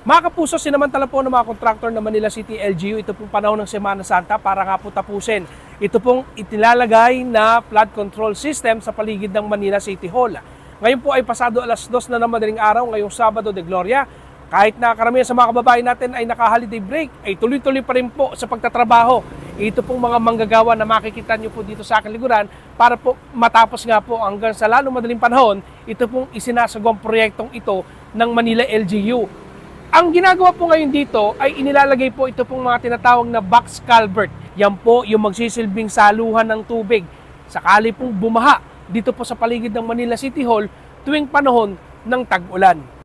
Mga kapuso, sinamantala po ng mga kontraktor ng Manila City LGU, ito pong panahon ng Semana Santa para nga po tapusin. Ito pong itilalagay na flood control system sa paligid ng Manila City Hall. Ngayon po ay pasado alas 2 na ng madaling araw, ngayong Sabado de Gloria. Kahit na karamihan sa mga kababayan natin ay naka-holiday break, ay tuloy-tuloy pa rin po sa pagtatrabaho. Ito pong mga manggagawa na makikita nyo po dito sa aking likuran para po matapos nga po hanggang sa lalong madaling panahon, ito pong isinasagawang proyektong ito ng Manila LGU. Ang ginagawa po ngayon dito ay inilalagay po ito pong mga tinatawag na box culvert. Yan po yung magsisilbing saluhan ng tubig. Sakali pong bumaha dito po sa paligid ng Manila City Hall tuwing panahon ng tag-ulan.